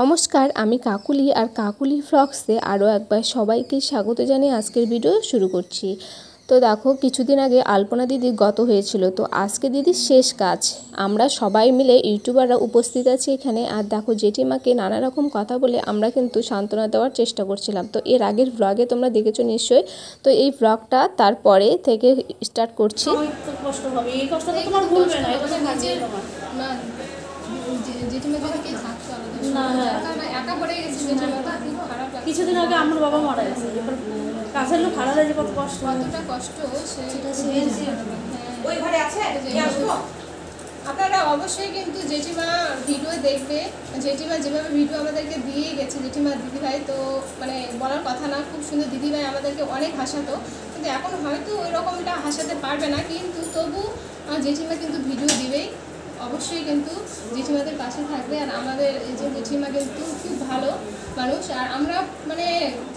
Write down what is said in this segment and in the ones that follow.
নমস্কার, আমি কাকুলি আর কাকুলি ভ্লগসে আরও একবার সবাইকে স্বাগত জানিয়ে আজকের ভিডিও শুরু করছি। তো দেখো, কিছুদিন আগে আলপনা দিদি গত হয়েছিল, তো আজকে দিদির শেষ কাজ। আমরা সবাই মিলে ইউটিউবাররা উপস্থিত আছি এখানে। আর দেখো, জেঠিমাকে নানা রকম কথা বলে আমরা কিন্তু সান্ত্বনা দেওয়ার চেষ্টা করছিলাম। তো এর আগের ভ্লগে তোমরা দেখেছো নিশ্চয়ই, তো এই ভ্লগটা তারপরে থেকে স্টার্ট করছি। কষ্ট হবে, এই কষ্টটা তোমার ভুলবে না, এটা তো নিজের না। কিছুদিন আগে আমার বাবা মারা গেছে, এবার কাছের লোক হারালে যে কত কষ্ট, আপনারা অবশ্যই কিন্তু জেঠিমা ভিডিও দেখবে। জেঠিমা যেভাবে ভিডিও আমাদেরকে দিয়ে গেছে, জেঠিমা দিদিভাই, তো মানে বলার কথা না, খুব সুন্দর দিদিভাই আমাদেরকে অনেক হাসাতো। কিন্তু এখন হয়তো ওই রকমটা হাসাতে পারবে না, কিন্তু তবু জেঠিমা কিন্তু ভিডিও দিবেই। অবশ্যই কিন্তু জেঠিমাদের পাশে থাকবে। আর আমাদের এই যে জেঠিমা কিন্তু খুব ভালো মানুষ। আর আমরা মানে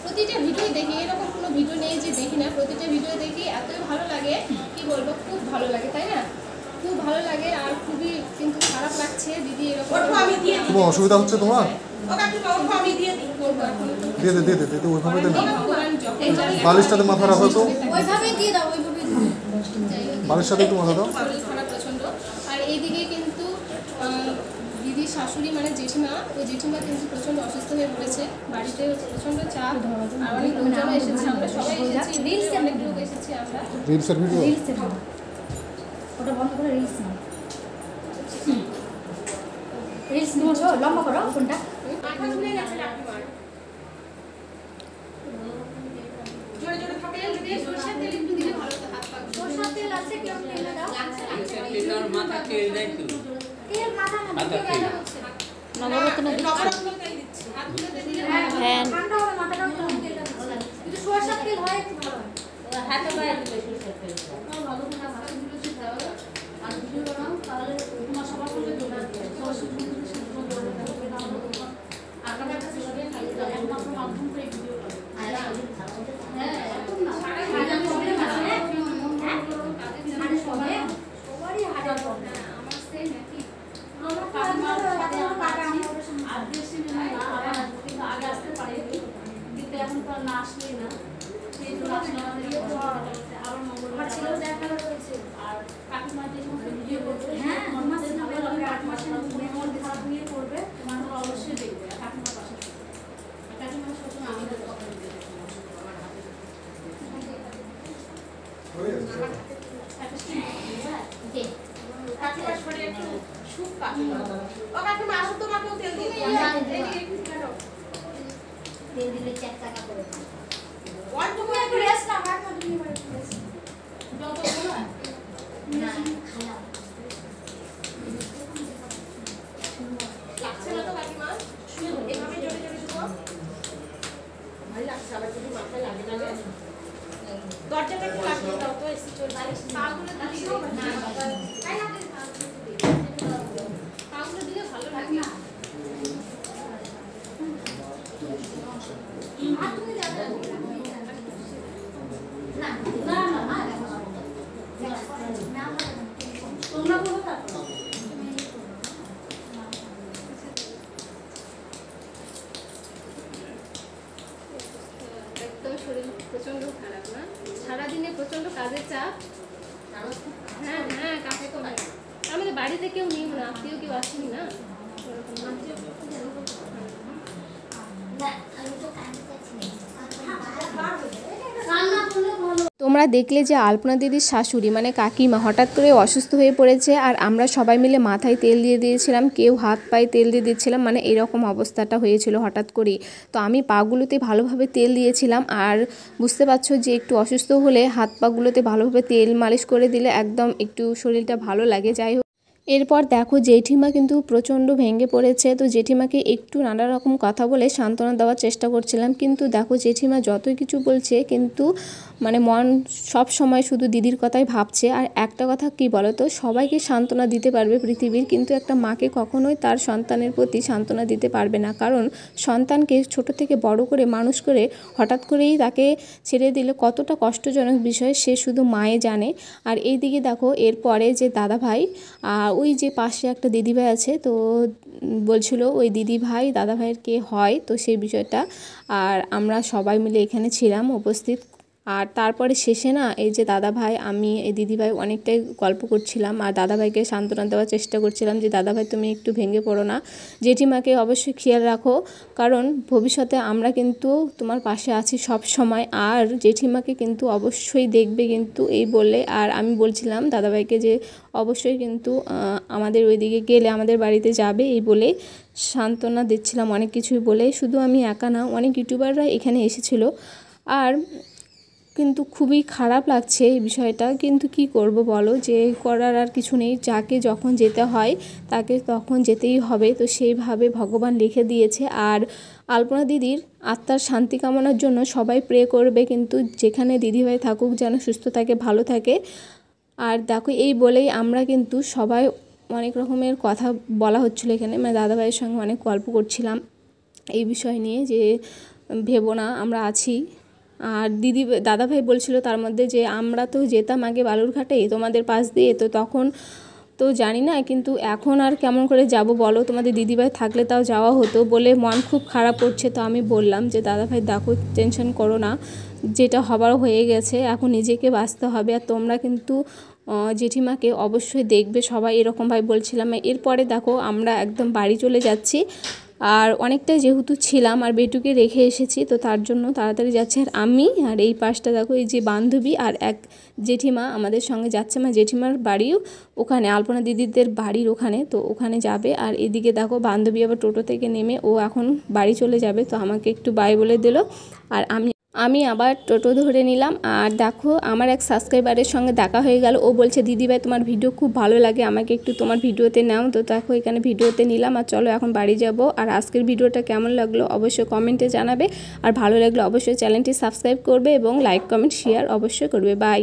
প্রতিটা ভিডিও দেখি, এরকম কোনো ভিডিও নেই যে দেখি না, প্রতিটা ভিডিও দেখি, এতই ভালো লাগে কি বলবো, খুব ভালো লাগে, তাই না? খুব ভালো লাগে। আর খুবই কিন্তু খারাপ লাগছে দিদি এরকম। কোনো অসুবিধা হচ্ছে তোমার? বালিশটাতে মাথা রাখো তো, বালিশটাতে একটু মাথা দাও। খারাপ প্রচন্ড। আর এইদিকে কিন্তু দিদির শাশুড়ি মানে জেঠিমা, ওই জেঠিমা কিন্তু প্রচন্ড অসুস্থ হয়ে পড়েছে। বাড়িতে প্রচন্ড চাপ, আর অনেক লোকজন এসেছে, আমরা সবাই এসেছি, অনেক লোক এসেছি আমরা। রিলসের ভিডিও ওটা বন্ধ করে রিলস নাও, রিলস নিয়েছো, লম্বা করো ফোনটা। জোরে জোরে থাকে, যদি সরষের তেল একটু দিলে ভালো হতো। হাত পা সরষের তেল আছে, কেউ তেল দাও, তেল আর মাথা তেল দাও তো, তেল মাথা না দিতে গেলে হচ্ছে না। নবরত্ন তেল দিচ্ছি, হাতগুলোতে দিলে হ্যাঁ, ঠান্ডা হবে, মাথাটাও তেল দাও। কিন্তু সরষের তেল হয় একটু ভালো হয়। হাতে পায়ে দিলে সরষের তেল ভালো করে মাথাগুলো ছিটা দাও। আর ভিডিও বানাও, তাহলে তোমার সবার করলে জোগাড় দিয়ে সরষের তেল দিয়ে সিদ্ধ করে দাও। আগামী কাছে সবাই খালি দাও, একমাত্র মাধ্যম করে ভিডিও করে। হ্যাঁ, একদম না, সবারই হাজার হবে। আমার সেম একই। আগে আসতে পারে, কিন্তু এখন তো না আসলেই না, সেই জন্য আবার মঙ্গলবার ছিল দেখা হয়েছে। আর কাকিমার যে সমস্ত ভিডিও করছে, হ্যাঁ আমাদের ভালো লাগে, কাকিমার মন খারাপ নিয়ে করবে, মানুষ অবশ্যই দেখবে। আর কাকিমার পাশে কাকিমার সবসময় আমাদের কথা দিতে তেল দিলে 4 টাকা করে দরজাটা একটু লাগিয়ে দাও তো, এসি চলছে। পাগুলো দিলে ভালো লাগে না। একদম শরীর প্রচন্ড খারাপ না, সারাদিনে প্রচন্ড কাজের চাপ। হ্যাঁ হ্যাঁ, কাছে তো হয়, আমাদের বাড়িতে কেউ নেই, না আত্মীয় কেউ আসেনি না। তোমরা দেখলে যে আলপনা দিদির শাশুড়ি মানে কাকিমা হঠাৎ করে অসুস্থ হয়ে পড়েছে, আর আমরা সবাই মিলে মাথায় তেল দিয়ে দিয়েছিলাম, কেউ হাত পায়ে তেল দিয়ে দিচ্ছিলাম, মানে এরকম অবস্থাটা হয়েছিল হঠাৎ করেই। তো আমি পাগুলোতে ভালোভাবে তেল দিয়েছিলাম, আর বুঝতে পারছো যে একটু অসুস্থ হলে হাত পাগুলোতে ভালোভাবে তেল মালিশ করে দিলে একদম একটু শরীরটা ভালো লাগে। যাই হোক, এরপর দেখো জেঠিমা কিন্তু প্রচণ্ড ভেঙে পড়েছে। তো জেঠিমাকে একটু নানা রকম কথা বলে সান্ত্বনা দেওয়ার চেষ্টা করছিলাম, কিন্তু দেখো জেঠিমা যতই কিছু বলছে কিন্তু মানে মন সব সময় শুধু দিদির কথাই ভাবছে। আর একটা কথা কি বলো তো, সবাইকে সান্ত্বনা দিতে পারবে পৃথিবীর, কিন্তু একটা মাকে কখনোই তার সন্তানের প্রতি সান্ত্বনা দিতে পারবে না। কারণ সন্তানকে ছোট থেকে বড় করে মানুষ করে হঠাৎ করেই তাকে ছেড়ে দিলে কতটা কষ্টজনক বিষয় সে শুধু মায়ে জানে। আর এইদিকে দেখো এরপরে যে দাদা ভাই ওই যে পাশে একটা দিদিভাই আছে, তো বলছিল ওই দিদিভাই দাদা ভাইয়ের কে হয়, তো সেই বিষয়টা। আর আমরা সবাই মিলে এখানে ছিলাম উপস্থিত। আর তারপরে শেষে না এই যে দাদাভাই, আমি, এই দিদিভাই অনেকটাই গল্প করছিলাম আর দাদাভাইকে সান্ত্বনা দেওয়ার চেষ্টা করছিলাম যে দাদাভাই তুমি একটু ভেঙে পড়ো না, জেঠিমাকে অবশ্যই খেয়াল রাখো, কারণ ভবিষ্যতে আমরা কিন্তু তোমার পাশে আছি সব সময়, আর জেঠিমাকে কিন্তু অবশ্যই দেখবে কিন্তু, এই বলে। আর আমি বলছিলাম দাদাভাইকে যে অবশ্যই কিন্তু আমাদের ওইদিকে গেলে আমাদের বাড়িতে যাবে, এই বলে সান্ত্বনা দিচ্ছিলাম অনেক কিছুই বলে। শুধু আমি একা না, অনেক ইউটিউবাররা এখানে এসেছিল। আর কিন্তু খুবই খারাপ লাগছে এই বিষয়টা, কিন্তু কি করব বলো, যে করার আর কিছু নেই, যাকে যখন যেতে হয় তাকে তখন যেতেই হবে, তো সেইভাবে ভগবান লিখে দিয়েছে। আর আলপনা দিদির আত্মার শান্তি কামনার জন্য সবাই প্রে করবে, কিন্তু যেখানে দিদিভাই থাকুক যেন সুস্থ থাকে, ভালো থাকে। আর দেখো এই বলেই আমরা কিন্তু সবাই অনেক রকমের কথা বলা হচ্ছিলো এখানে, মানে দাদাভাইয়ের সঙ্গে অনেক গল্প করছিলাম এই বিষয় নিয়ে, যে ভেবো না আমরা আছি। আর দাদাভাই বলছিল তার মধ্যে যে আমরা তো যেতাম আগে বালুরঘাটে তোমাদের পাশ দিয়ে, তো তখন তো জানি না, কিন্তু এখন আর কেমন করে যাব বলো, তোমাদের দিদিভাই থাকলে তাও যাওয়া হতো, বলে মন খুব খারাপ করছে। তো আমি বললাম যে দাদাভাই দেখো টেনশন করো না, যেটা হবার হয়ে গেছে, এখন নিজেকে বাঁচতে হবে। আর তোমরা কিন্তু জেঠিমাকে অবশ্যই দেখবে সবাই, এরকমভাবে বলছিলাম। এরপরে দেখো আমরা একদম বাড়ি চলে যাচ্ছি, আর অনেকটাই যেহেতু ছিলাম আর বেটুকে রেখে এসেছি, তো তার জন্য তাড়াতাড়ি যাচ্ছে। আর আমি আর এই পাশটা দেখো এই যে বান্ধবী আর এক জেঠিমা আমাদের সঙ্গে যাচ্ছে, আমার জেঠিমার বাড়িও ওখানে, আলপনা দিদিদের বাড়ির ওখানে, তো ওখানে যাবে। আর এদিকে দেখো বান্ধবী আবার টোটো থেকে নেমে ও এখন বাড়ি চলে যাবে, তো আমাকে একটু বাই বলে দিল। আর আমি আবার টোটো ধরে নিলাম। আর দেখো আমার এক সাবস্ক্রাইবারের সঙ্গে দেখা হয়ে গেল, ও বলছে দিদিভাই তোমার ভিডিও খুব ভালো লাগে, আমাকে একটু তোমার ভিডিওতে নাও। তো দেখো এখানে ভিডিওতে নিলাম, আর চলো এখন বাড়ি যাব। আর আজকের ভিডিওটা কেমন লাগলো অবশ্যই কমেন্টে জানাবে, আর ভালো লাগলে অবশ্যই চ্যানেলটি সাবস্ক্রাইব করবে এবং লাইক কমেন্ট শেয়ার অবশ্যই করবে। বাই।